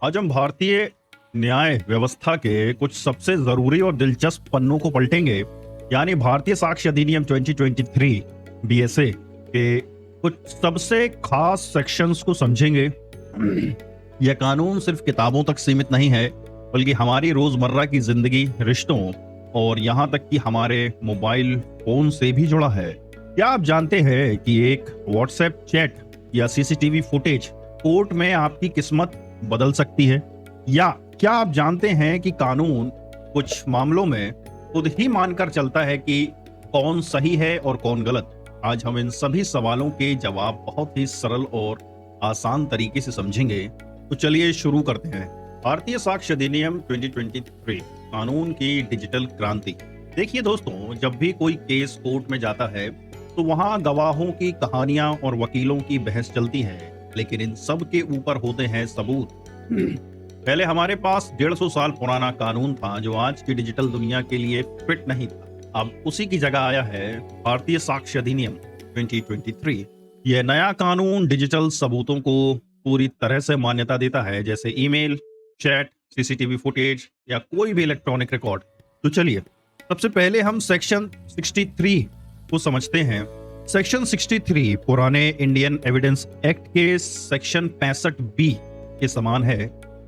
आज हम भारतीय न्याय व्यवस्था के कुछ सबसे जरूरी और दिलचस्प पन्नों को पलटेंगे, यानी भारतीय साक्ष्य अधिनियम 2023 बीएसए के कुछ सबसे खास सेक्शंस को समझेंगे। यह कानून सिर्फ किताबों तक सीमित नहीं है, बल्कि हमारी रोजमर्रा की जिंदगी, रिश्तों और यहाँ तक कि हमारे मोबाइल फोन से भी जुड़ा है। क्या आप जानते हैं कि एक व्हाट्सएप चैट या सीसीटीवी फुटेज कोर्ट में आपकी किस्मत बदल सकती है? या क्या आप जानते हैं कि कानून कुछ मामलों में खुद ही मानकर चलता है कि कौन सही है और कौन गलत? आज हम इन सभी सवालों के जवाब बहुत ही सरल और आसान तरीके से समझेंगे। तो चलिए शुरू करते हैं। भारतीय साक्ष्य अधिनियम 2023 कानून की डिजिटल क्रांति। देखिए दोस्तों, जब भी कोई केस कोर्ट में जाता है तो वहां गवाहों की कहानियां और वकीलों की बहस चलती है, लेकिन इन सब के ऊपर होते हैं सबूत। पहले हमारे पास 150 साल पुराना कानून था जो आज की डिजिटल दुनिया के लिए फिट नहीं था। अब उसी की जगह आया है भारतीय साक्ष्य अधिनियम 2023। यह नया कानून डिजिटल सबूतों को पूरी तरह से मान्यता देता है, जैसे ईमेल, चैट, सीसीटीवी फुटेज या कोई भी इलेक्ट्रॉनिक रिकॉर्ड। तो चलिए सबसे पहले हम सेक्शन 63 को समझते हैं। सेक्शन 63 पुराने इंडियन एविडेंस एक्ट के सेक्शन 65B के समान है।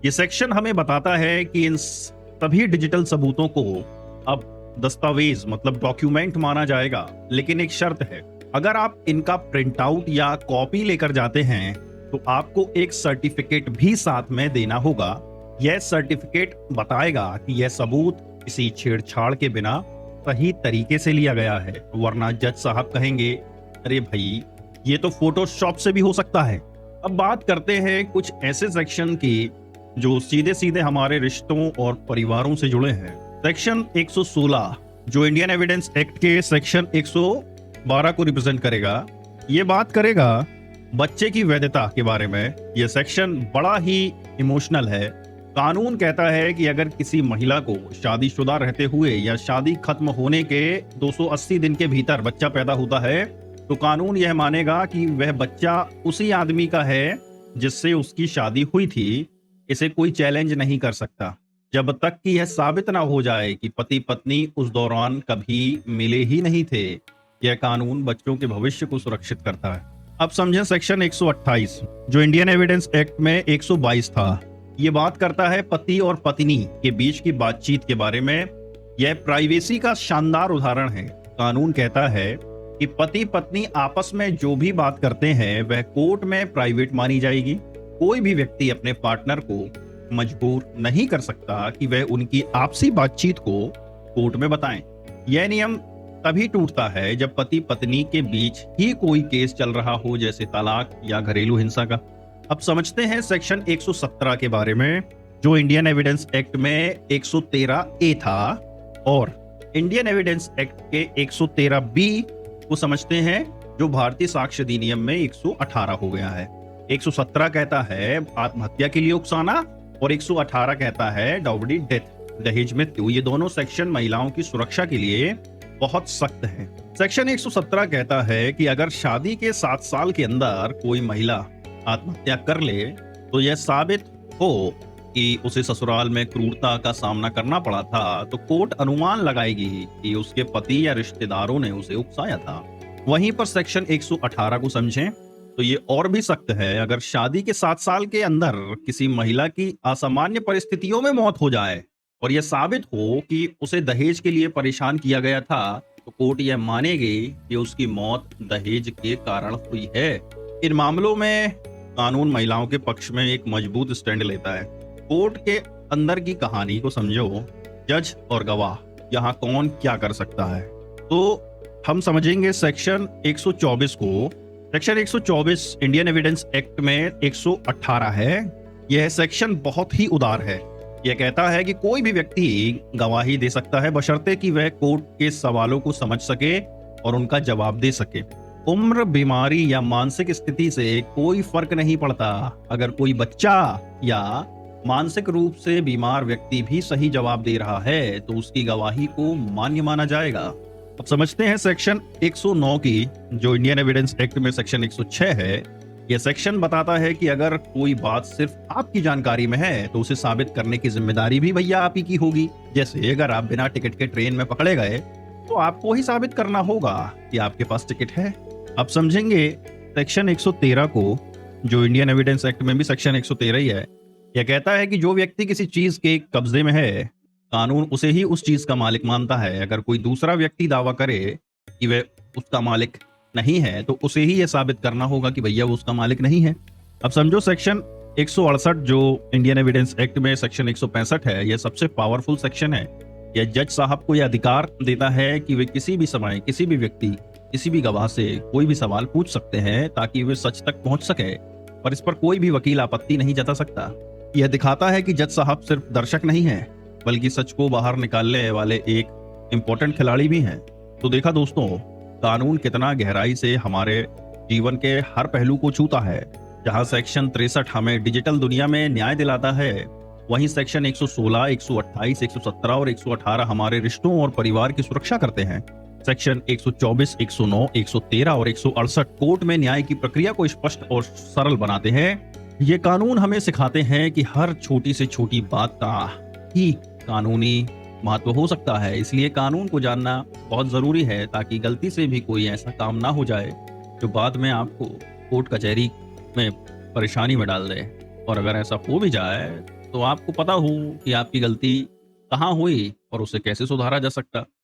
ये सेक्शन हमें बताता है कि इन सभी डिजिटल सबूतों को अब दस्तावेज मतलब डॉक्यूमेंट माना जाएगा, लेकिन एक शर्त है। अगर आप इनका प्रिंट आउट या कॉपी लेकर जाते हैं तो आपको एक सर्टिफिकेट भी साथ में देना होगा। यह सर्टिफिकेट बताएगा कि यह सबूत किसी छेड़छाड़ के बिना सही तरीके से लिया गया है, वरना जज साहब कहेंगे, अरे भाई ये तो फोटोशॉप से भी हो सकता है। अब बात करते हैं कुछ ऐसे सेक्शन की जो सीधे सीधे हमारे रिश्तों और परिवारों से जुड़े हैं। सेक्शन 116 जो इंडियन एविडेंस एक्ट के सेक्शन 112 को रिप्रेजेंट करेगा। ये बात करेगा बच्चे की वैधता के बारे में। यह सेक्शन बड़ा ही इमोशनल है। कानून कहता है कि अगर किसी महिला को शादीशुदा रहते हुए या शादी खत्म होने के 280 दिन के भीतर बच्चा पैदा होता है तो कानून यह मानेगा कि वह बच्चा उसी आदमी का है जिससे उसकी शादी हुई थी। इसे कोई चैलेंज नहीं कर सकता जब तक कि यह साबित ना हो जाए कि पति पत्नी उस दौरान कभी मिले ही नहीं थे। यह कानून बच्चों के भविष्य को सुरक्षित करता है। अब समझें सेक्शन 128 जो इंडियन एविडेंस एक्ट में 122 था। ये बात करता है पति और पत्नी के बीच की बातचीत के बारे में। यह प्राइवेसी का शानदार उदाहरण है। कानून कहता है कि पति पत्नी आपस में जो भी बात करते हैं वह कोर्ट में प्राइवेट मानी जाएगी। कोई भी व्यक्ति अपने पार्टनर को मजबूर नहीं कर सकता कि वह उनकी आपसी बातचीत को कोर्ट में बताएं। यह नियम तभी टूटता है जब पति पत्नी के बीच ही कोई केस चल रहा हो, जैसे तलाक या घरेलू हिंसा का। अब समझते हैं सेक्शन 117 के बारे में जो इंडियन एविडेंस एक्ट में 113A था, और इंडियन एविडेंस एक्ट के 113B को समझते हैं जो भारतीय साक्ष्य अधिनियम में 118 हो गया है। 117 कहता है आत्महत्या के लिए उकसाना और 118 कहता है डाउरी डेथ, दहेज मृत्यु। ये दोनों सेक्शन महिलाओं की सुरक्षा के लिए बहुत सख्त है। सेक्शन 117 कहता है कि अगर शादी के 7 साल के अंदर कोई महिला आत्महत्या कर ले तो यह साबित हो कि उसे ससुराल में क्रूरता का सामना करना पड़ा था, तो कोर्ट अनुमान लगाएगी कि उसके पति या रिश्तेदारों ने उसे उकसाया था। वहीं पर सेक्शन 118 को समझें तो ये और भी सख्त है। अगर शादी के 7 साल के अंदर किसी महिला की असामान्य परिस्थितियों में मौत हो जाए और यह साबित हो कि उसे दहेज के लिए परेशान किया गया था, तो कोर्ट यह मानेगी कि उसकी मौत दहेज के कारण हुई है। इन मामलों में कानून महिलाओं के पक्ष में एक मजबूत स्टैंड लेता है। कोर्ट के अंदर की कहानी को समझो, जज और गवाह, यहाँ कौन क्या कर सकता है। तो हम समझेंगे सेक्शन 124 को। सेक्शन 124 इंडियन एविडेंस एक्ट में 118 है। यह सेक्शन बहुत ही उदार है। यह कहता है कि कोई भी व्यक्ति गवाही दे सकता है बशर्ते कि वह कोर्ट के सवालों को समझ सके और उनका जवाब दे सके। उम्र, बीमारी या मानसिक स्थिति से कोई फर्क नहीं पड़ता। अगर कोई बच्चा या मानसिक रूप से बीमार व्यक्ति भी सही जवाब दे रहा है तो उसकी गवाही को मान्य माना जाएगा। अब समझते हैं सेक्शन 109 की जो इंडियन एविडेंस एक्ट में सेक्शन 106 है। ये सेक्शन बताता है कि अगर कोई बात सिर्फ आपकी जानकारी में है तो उसे साबित करने की जिम्मेदारी भी भैया आप ही की होगी। जैसे अगर आप बिना टिकट के ट्रेन में पकड़े गए तो आपको ही साबित करना होगा कि आपके पास टिकट है। अब समझेंगे सेक्शन 113 को, जो इंडियन एविडेंस एक्ट में भी सेक्शन 113 ही है। यह कहता है कि जो व्यक्ति किसी चीज के कब्जे में है, कानून उसे ही उस चीज का मालिक मानता है। अगर कोई दूसरा व्यक्ति दावा करे कि वह उसका मालिक नहीं है तो उसे ही यह साबित करना होगा कि भैया वो उसका मालिक नहीं है। अब समझो सेक्शन 168 जो इंडियन एविडेंस एक्ट में सेक्शन 165 है, यह सबसे पावरफुल सेक्शन है। यह जज साहब को यह अधिकार देता है कि वे किसी भी समय किसी भी व्यक्ति किसी भी गवाह से कोई भी सवाल पूछ सकते हैं ताकि वे सच तक पहुंच सके, पर इस पर कोई भी वकील आपत्ति नहीं जता सकता। यह दिखाता है कि जज साहब सिर्फ दर्शक नहीं है बल्कि सच को बाहर निकालने वाले एक इम्पोर्टेंट खिलाड़ी भी हैं। तो देखा दोस्तों, कानून कितना गहराई से हमारे जीवन के हर पहलू को छूता है। जहां सेक्शन 63 हमें डिजिटल दुनिया में न्याय दिलाता है, वहीं सेक्शन 116, 128, 117 और 118 हमारे रिश्तों और परिवार की सुरक्षा करते हैं। सेक्शन 124, 109, 113 और 168 कोर्ट में न्याय की प्रक्रिया को स्पष्ट और सरल बनाते हैं। ये कानून हमें सिखाते हैं कि हर छोटी से छोटी बात का ही कानूनी महत्व हो सकता है। इसलिए कानून को जानना बहुत जरूरी है ताकि गलती से भी कोई ऐसा काम ना हो जाए जो बाद में आपको कोर्ट कचहरी में परेशानी में डाल दे। और अगर ऐसा हो भी जाए तो आपको पता हो कि आपकी गलती कहाँ हुई और उसे कैसे सुधारा जा सकता।